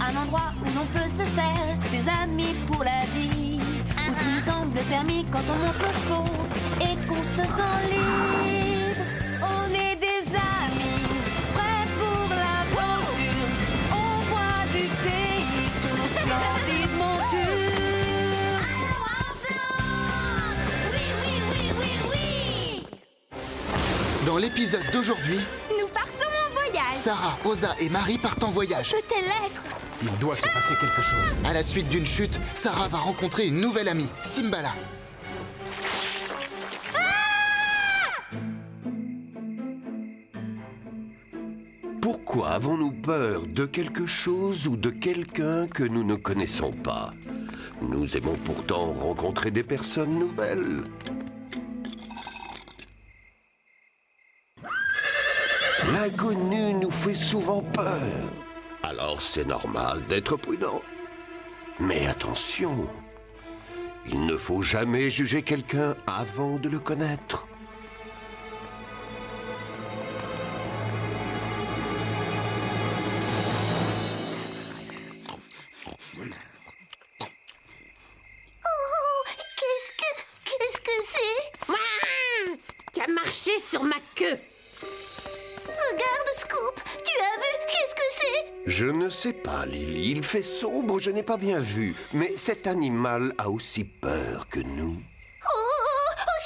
Un endroit où l'on peut se faire des amis pour la vie, où tout nous semble permis quand on monte aux chevaux et qu'on se sent libre. On est des amis, prêts pour l'aventure. On voit du pays sur nos splendides montures. Alors ensemble, oui, oui, oui, oui, oui. Dans l'épisode d'aujourd'hui, Nous partons en voyage. Sarah, Osa et Marie partent en voyage. Peut-elle l'être? Il doit se passer quelque chose. À la suite d'une chute, Sarah va rencontrer une nouvelle amie, Simbala. Pourquoi avons-nous peur de quelque chose ou de quelqu'un que nous ne connaissons pas? Nous aimons pourtant rencontrer des personnes nouvelles. L'inconnu nous fait souvent peur. Alors c'est normal d'être prudent. Mais attention, il ne faut jamais juger quelqu'un avant de le connaître. Qu'est-ce que c'est? Ouah, tu as marché sur ma queue. Regarde, Scoop, tu as vu? Qu'est-ce que c'est? Je ne sais pas, Lily. Il fait sombre, je n'ai pas bien vu. Mais cet animal a aussi peur que nous.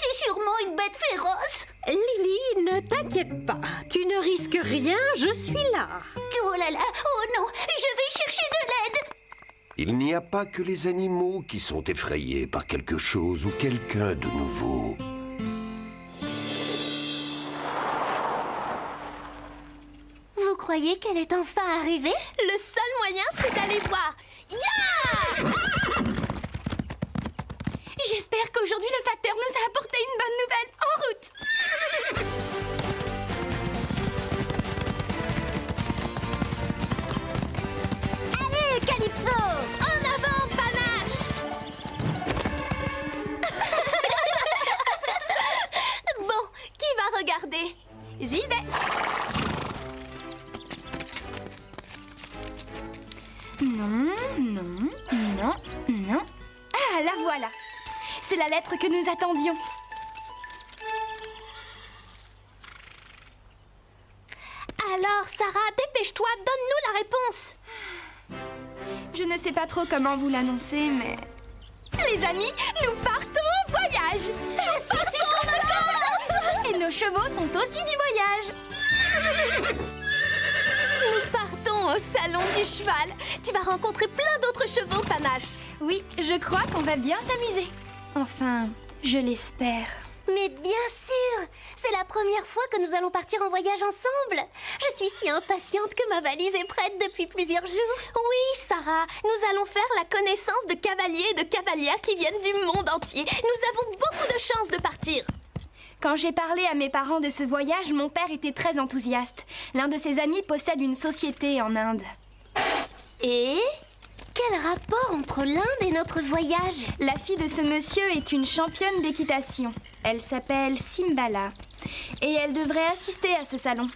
C'est sûrement une bête féroce. Lily, ne t'inquiète pas. Tu ne risques rien, je suis là. Oh là là, oh non, je vais chercher de l'aide. Il n'y a pas que les animaux qui sont effrayés par quelque chose ou quelqu'un de nouveau. Vous croyez qu'elle est enfin arrivée? Le seul moyen, c'est d'aller voir. Ya! J'espère qu'aujourd'hui, le facteur nous a apporté une bonne nouvelle. En route! Allez, Calypso! En avant, Panache! Bon, qui va regarder? J'y vais! Non, non, non, non. Ah, la voilà. C'est la lettre que nous attendions. Alors, Sarah, dépêche-toi, donne-nous la réponse. Je ne sais pas trop comment vous l'annoncer, mais... Les amis, nous partons en voyage. Nous partons en vacances. Et nos chevaux sont aussi du voyage. Nous partons au salon du cheval. Tu vas rencontrer plein d'autres chevaux, Panache. Oui, je crois qu'on va bien s'amuser. Enfin, je l'espère. Mais bien sûr! C'est la première fois que nous allons partir en voyage ensemble. Je suis si impatiente que ma valise est prête depuis plusieurs jours. Oui, Sarah, nous allons faire la connaissance de cavaliers et de cavalières qui viennent du monde entier. Nous avons beaucoup de chance de partir. Quand j'ai parlé à mes parents de ce voyage, mon père était très enthousiaste. L'un de ses amis possède une société en Inde. Et quel rapport entre l'Inde et notre voyage? La fille de ce monsieur est une championne d'équitation. Elle s'appelle Simbala. Et elle devrait assister à ce salon.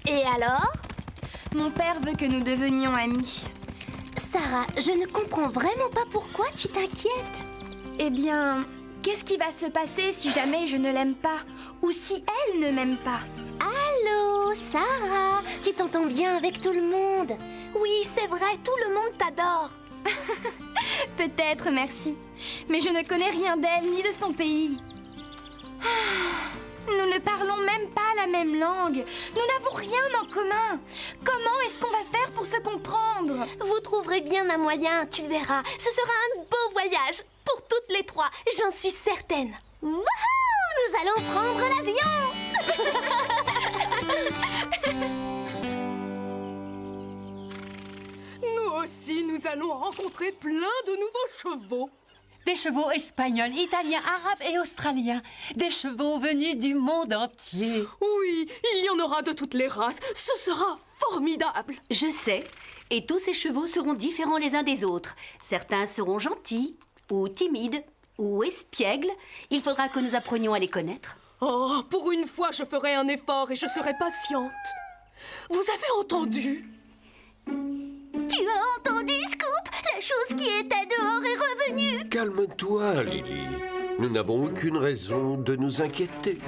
Et alors? Mon père veut que nous devenions amis. Sarah, je ne comprends vraiment pas pourquoi tu t'inquiètes. Eh bien, qu'est-ce qui va se passer si jamais je ne l'aime pas? Ou si elle ne m'aime pas? Allô, Sarah, tu t'entends bien avec tout le monde? Oui, c'est vrai, tout le monde t'adore. Peut-être, merci. Mais je ne connais rien d'elle ni de son pays. Nous ne parlons même pas la même langue. Nous n'avons rien en commun. Comment est-ce qu'on va faire pour se comprendre? Vous trouverez bien un moyen, tu verras. Ce sera un beau voyage pour toutes les trois, j'en suis certaine. Wouhou! Nous allons prendre l'avion! Nous aussi, nous allons rencontrer plein de nouveaux chevaux. Des chevaux espagnols, italiens, arabes et australiens. Des chevaux venus du monde entier. Oui, il y en aura de toutes les races. Ce sera formidable. Je sais. Et tous ces chevaux seront différents les uns des autres. Certains seront gentils, ou timides, ou espiègles. Il faudra que nous apprenions à les connaître. Oh, pour une fois, je ferai un effort et je serai patiente. Vous avez entendu? Tu as chose qui était dehors est revenue. Calme-toi, Lily. Nous n'avons aucune raison de nous inquiéter.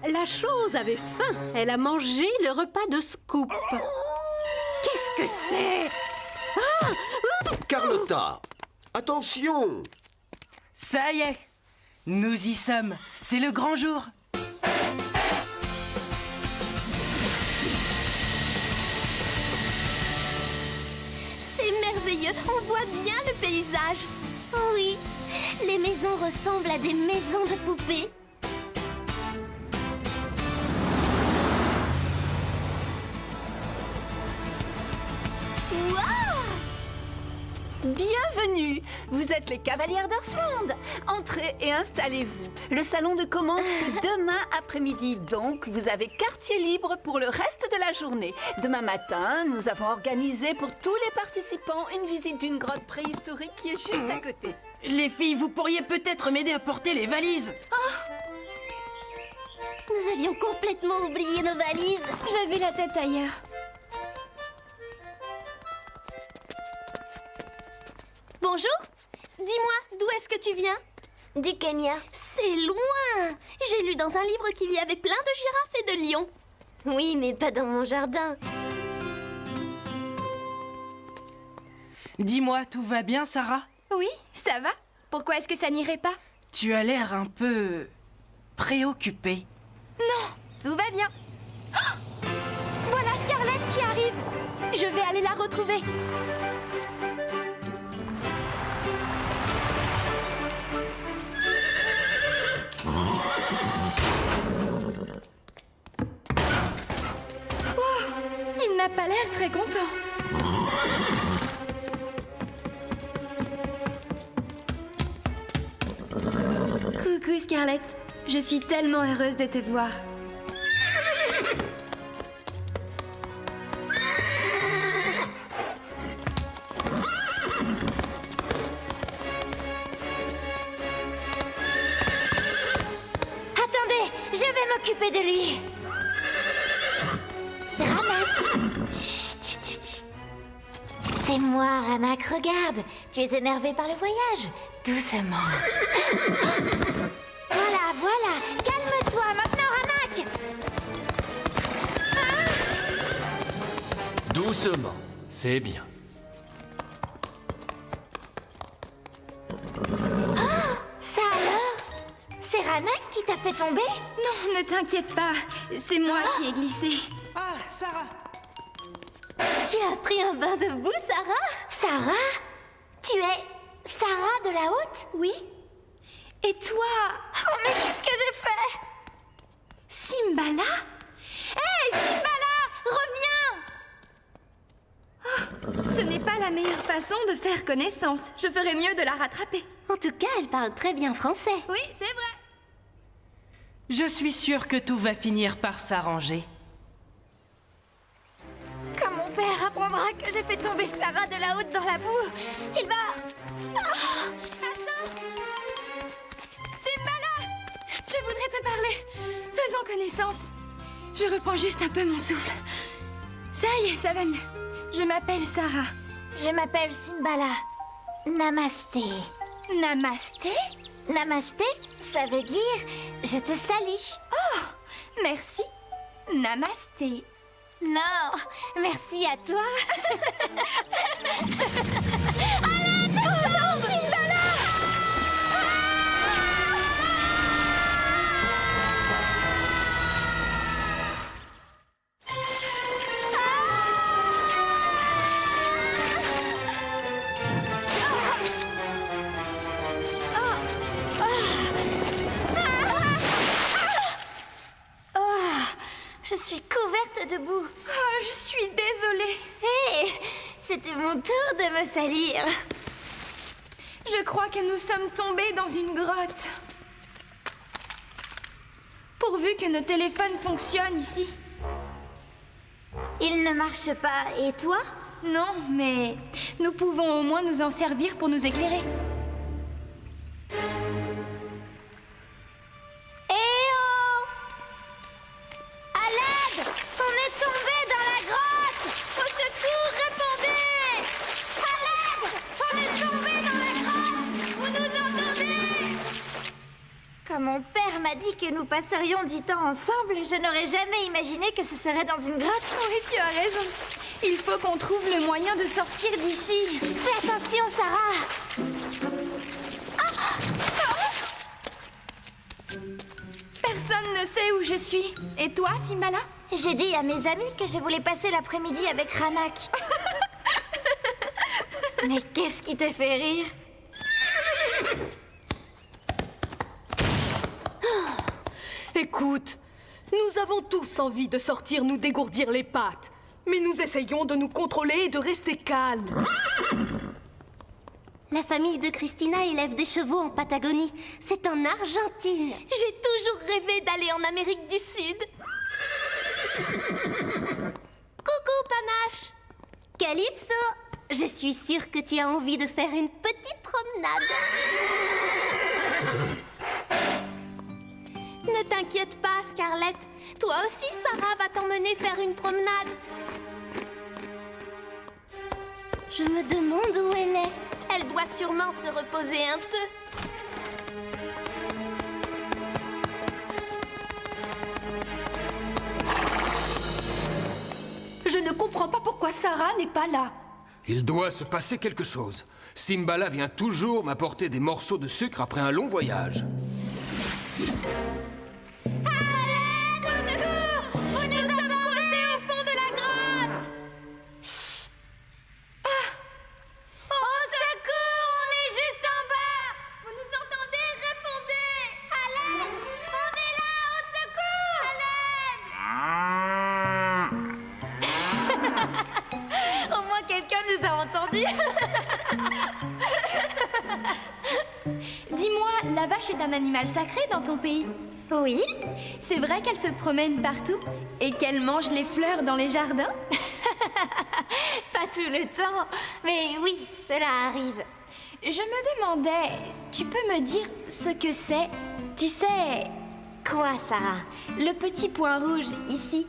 La chose avait faim. Elle a mangé le repas de Scoop. Qu'est-ce que c'est? Carlotta, attention! Ça y est, nous y sommes. C'est le grand jour. C'est merveilleux, on voit bien le paysage. Oui, les maisons ressemblent à des maisons de poupées. Bienvenue! Vous êtes les cavalières d'Earthland. Entrez et installez-vous. Le salon ne commence que demain après-midi, donc vous avez quartier libre pour le reste de la journée. Demain matin, nous avons organisé pour tous les participants une visite d'une grotte préhistorique qui est juste à côté. Les filles, vous pourriez peut-être m'aider à porter les valises. Nous avions complètement oublié nos valises. J'avais la tête ailleurs. Bonjour. Dis-moi, d'où est-ce que tu viens? Du Kenya. C'est loin. J'ai lu dans un livre qu'il y avait plein de girafes et de lions. Oui, mais pas dans mon jardin. Dis-moi, tout va bien, Sarah? Oui, ça va. Pourquoi est-ce que ça n'irait pas? Tu as l'air un peu préoccupée. Non, tout va bien. Oh, voilà Scarlett qui arrive. Je vais aller la retrouver. Il n'a pas l'air très content. Coucou Scarlett, je suis tellement heureuse de te voir. Attendez, je vais m'occuper de lui. Ranak. Chut, chut, chut, chut. C'est moi, Ranak. Regarde, tu es énervé par le voyage. Doucement. Voilà, voilà. Calme-toi maintenant, Ranak. Doucement, c'est bien. Ça alors? C'est Ranak qui t'a fait tomber? Non, ne t'inquiète pas, c'est moi qui ai glissé. Ah, Sarah! Tu as pris un bain de boue, Sarah? Sarah? Tu es Sarah de la Haute? Oui. Et toi? Oh, mais qu'est-ce que j'ai fait? Simbala? Hé, Simbala, reviens! Oh, ce n'est pas la meilleure façon de faire connaissance. Je ferais mieux de la rattraper. En tout cas, elle parle très bien français. Oui, c'est vrai. Je suis sûre que tout va finir par s'arranger. Quand mon père apprendra que j'ai fait tomber Sarah de la Haute dans la boue, il va... Oh, attends! Simbala! Je voudrais te parler. Faisons connaissance. Je reprends juste un peu mon souffle. Ça y est, ça va mieux. Je m'appelle Sarah. Je m'appelle Simbala. Namasté. Namasté? Namasté, ça veut dire je te salue. Oh, merci. Namasté. Non, merci à toi. Oh, Simbala! Je suis couverte de boue. Oh, je suis désolée. Hé, c'était mon tour de me salir. Je crois que nous sommes tombés dans une grotte. Pourvu que nos téléphones fonctionnent ici. Il ne marche pas, et toi? Non, mais nous pouvons au moins nous en servir pour nous éclairer. Eh oh! À l'aide! On Quand mon père m'a dit que nous passerions du temps ensemble, je n'aurais jamais imaginé que ce serait dans une grotte. Oui, tu as raison. Il faut qu'on trouve le moyen de sortir d'ici. Fais attention, Sarah. Personne ne sait où je suis. Et toi, Simbala? J'ai dit à mes amis que je voulais passer l'après-midi avec Ranak. Mais qu'est-ce qui te fait rire? Écoute, nous avons tous envie de sortir nous dégourdir les pattes. Mais nous essayons de nous contrôler et de rester calmes. La famille de Christina élève des chevaux en Patagonie. C'est en Argentine. J'ai toujours rêvé d'aller en Amérique du Sud. Coucou, Panache. Calypso, je suis sûre que tu as envie de faire une petite promenade. Ne t'inquiète pas, Scarlett. Toi aussi, Sarah va t'emmener faire une promenade. Je me demande où elle est. Elle doit sûrement se reposer un peu. Je ne comprends pas pourquoi Sarah n'est pas là. Il doit se passer quelque chose. Simbala vient toujours m'apporter des morceaux de sucre après un long voyage. Vous nous sommes coincés au fond de la grotte. Chut. Ah. Au secours, on est juste en bas. Vous nous entendez? Répondez. À l'aide. On est là, au secours. À l'aide. Au moins quelqu'un nous a entendus. Dis-moi, la vache est un animal sacré dans ton pays? Oui. C'est vrai qu'elle se promène partout et qu'elle mange les fleurs dans les jardins? Pas tout le temps, mais oui, cela arrive. Je me demandais, tu peux me dire ce que c'est? Tu sais, Quoi, Sarah? le petit point rouge ici.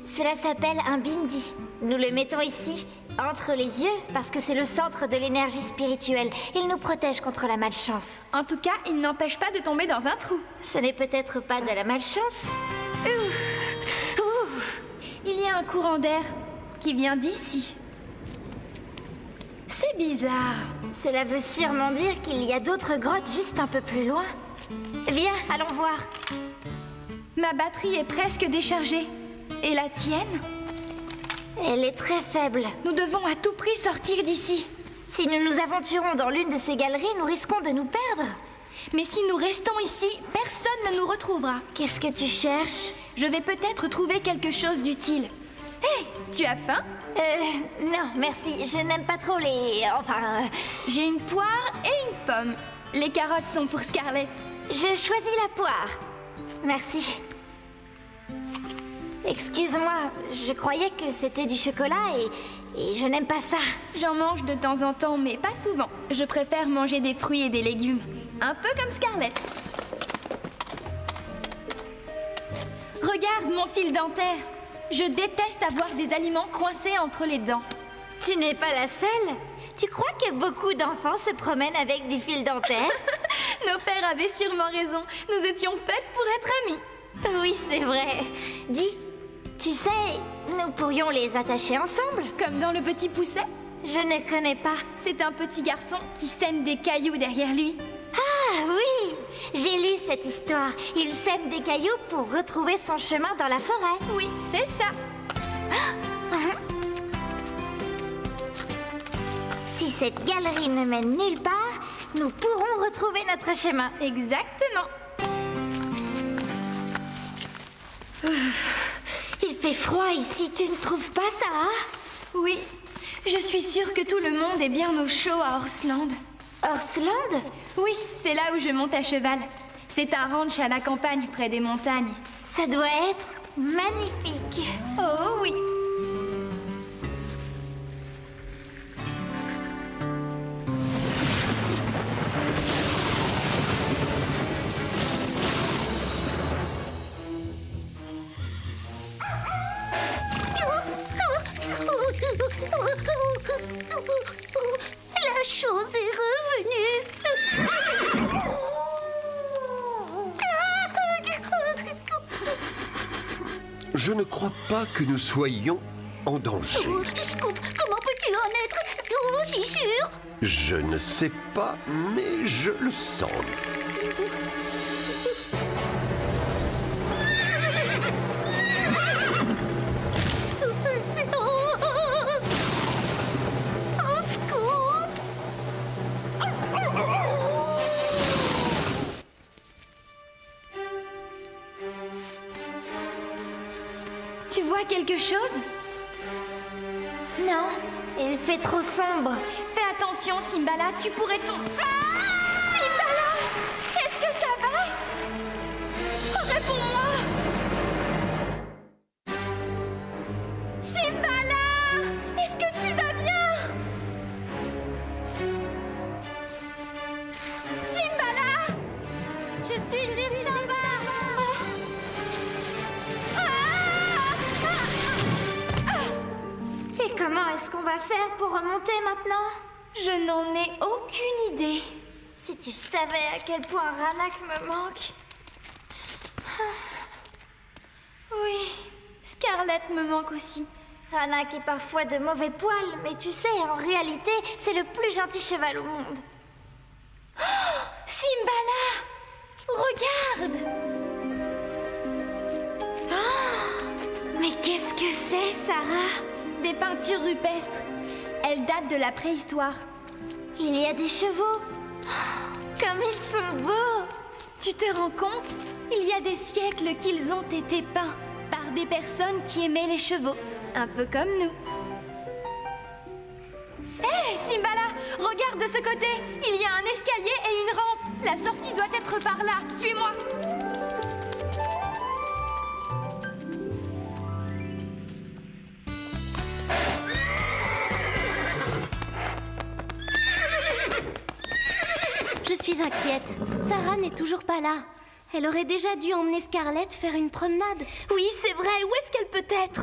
Cela s'appelle un bindi. Nous le mettons ici, entre les yeux, parce que c'est le centre de l'énergie spirituelle. Il nous protège contre la malchance. En tout cas, il n'empêche pas de tomber dans un trou. Ce n'est peut-être pas de la malchance. Ouf. Ouf. Il y a un courant d'air qui vient d'ici. C'est bizarre. Cela veut sûrement dire qu'il y a d'autres grottes juste un peu plus loin. Viens, allons voir. Ma batterie est presque déchargée. Et la tienne? Elle est très faible. Nous devons à tout prix sortir d'ici. Si nous nous aventurons dans l'une de ces galeries, nous risquons de nous perdre. Mais si nous restons ici, personne ne nous retrouvera. Qu'est-ce que tu cherches? Je vais peut-être trouver quelque chose d'utile. Hé, tu as faim? Non, merci. Je n'aime pas trop les... Enfin... J'ai une poire et une pomme. Les carottes sont pour Scarlett. Je choisis la poire. Merci. Excuse-moi, je croyais que c'était du chocolat et je n'aime pas ça. J'en mange de temps en temps, mais pas souvent. Je préfère manger des fruits et des légumes. Un peu comme Scarlett. Regarde mon fil dentaire. Je déteste avoir des aliments coincés entre les dents. Tu n'es pas la seule. Tu crois que beaucoup d'enfants se promènent avec du fil dentaire? Nos pères avaient sûrement raison. Nous étions faites pour être amis. Oui, c'est vrai. Dis, tu sais, nous pourrions les attacher ensemble. Comme dans Le Petit Pousset. Je ne connais pas. C'est un petit garçon qui sème des cailloux derrière lui. Ah oui, j'ai lu cette histoire. Il sème des cailloux pour retrouver son chemin dans la forêt. Oui, c'est ça. Si cette galerie ne mène nulle part, nous pourrons retrouver notre chemin. Exactement. Il fait froid ici, tu ne trouves pas, Sarah? Oui, je suis sûre que tout le monde est bien au chaud à Horsland. Horsland? Oui, c'est là où je monte à cheval. C'est un ranch à la campagne près des montagnes. Ça doit être magnifique. Oh oui. La chose est revenue. je ne crois pas que nous soyons en danger. Oh, Scoop, comment peux-tu en être aussi sûr? Je ne sais pas, mais je le sens. Scoop! Tu vois quelque chose? Non, il fait trop sombre. Fais attention, Simbala, tu pourrais tomber. Simbala! Est-ce que ça va? Oh, réponds-moi! Simbala! Est-ce que tu vas bien? Simbala! Je suis juste en bas. Et comment est-ce qu'on va faire pour remonter maintenant? Je n'en ai aucune idée. Si tu savais à quel point Ranak me manque. Oui, Scarlett me manque aussi. Ranak est parfois de mauvais poil, mais tu sais, en réalité, c'est le plus gentil cheval au monde. Simbala! Regarde! Mais qu'est-ce que c'est, Sarah? Des peintures rupestres. Elles datent de la préhistoire. Il y a des chevaux. Comme ils sont beaux! Tu te rends compte? Il y a des siècles qu'ils ont été peints par des personnes qui aimaient les chevaux, un peu comme nous. Hé, Simbala, regarde de ce côté. Il y a un escalier et une rampe. La sortie doit être par là. Suis-moi. Je suis inquiète. Sarah n'est toujours pas là. Elle aurait déjà dû emmener Scarlett faire une promenade. Oui, c'est vrai. Où est-ce qu'elle peut être?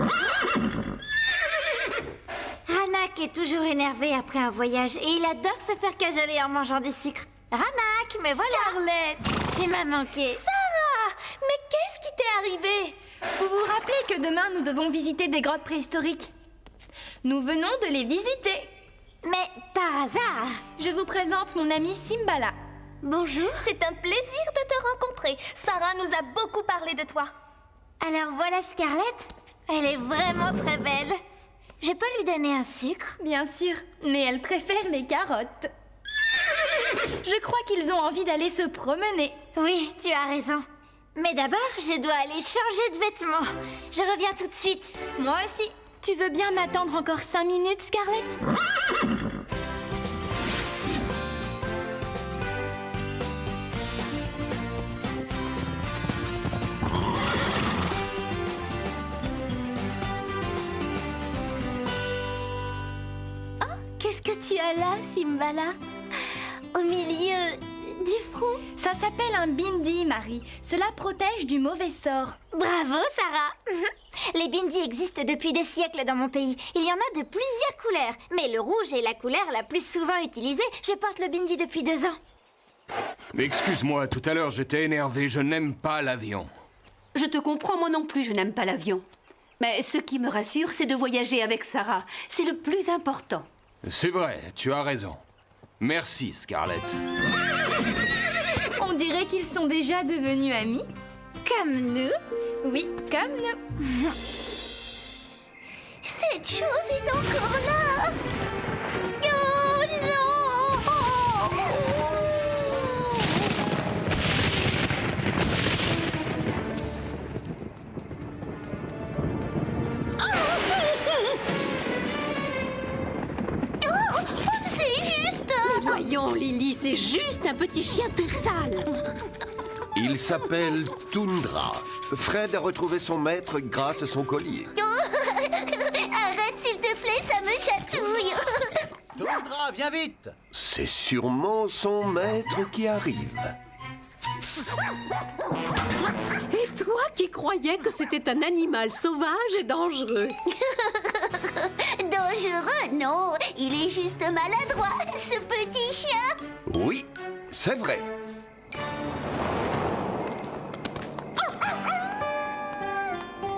Ranak est toujours énervé après un voyage et il adore se faire cajoler en mangeant des sucres. Ranak, me voilà! Scarlett! Tu m'as manqué. Sarah! Mais qu'est-ce qui t'est arrivé? Vous vous rappelez que demain nous devons visiter des grottes préhistoriques? Nous venons de les visiter. Mais par hasard. Je vous présente mon amie Simbala. Bonjour. C'est un plaisir de te rencontrer. Sarah nous a beaucoup parlé de toi. Alors voilà Scarlett. Elle est vraiment très belle. Je peux lui donner un sucre? Bien sûr, mais elle préfère les carottes. Je crois qu'ils ont envie d'aller se promener. Oui, tu as raison. Mais d'abord, je dois aller changer de vêtements. Je reviens tout de suite. Moi aussi. Tu veux bien m'attendre encore 5 minutes, Scarlett? Qu'est-ce que tu as là, Simbala? Au milieu du front? Ça s'appelle un bindi, Marie. Cela protège du mauvais sort. Bravo, Sarah. Les bindis existent depuis des siècles dans mon pays. Il y en a de plusieurs couleurs. Mais le rouge est la couleur la plus souvent utilisée. Je porte le bindi depuis 2 ans. Mais excuse-moi, tout à l'heure j'étais énervé, je n'aime pas l'avion. Je te comprends, moi non plus, je n'aime pas l'avion. Mais ce qui me rassure, c'est de voyager avec Sarah. C'est le plus important. C'est vrai, tu as raison. Merci, Scarlett. On dirait qu'ils sont déjà devenus amis. Comme nous? Oui, comme nous. Cette chose est encore là. Oh non! C'est juste... Voyons, Lily, c'est juste un petit chien tout sale. Il s'appelle Tundra. Fred a retrouvé son maître grâce à son collier. Arrête, s'il te plaît, ça me chatouille. Tundra, viens vite! C'est sûrement son maître qui arrive. Et toi qui croyais que c'était un animal sauvage et dangereux. Dangereux, non. Il est juste maladroit, ce petit chien. Oui, c'est vrai.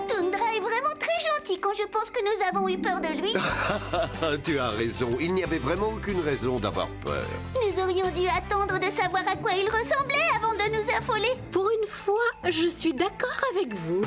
Tundra est je pense que nous avons eu peur de lui. Tu as raison, il n'y avait vraiment aucune raison d'avoir peur. Nous aurions dû attendre de savoir à quoi il ressemblait avant de nous affoler. Pour une fois, je suis d'accord avec vous.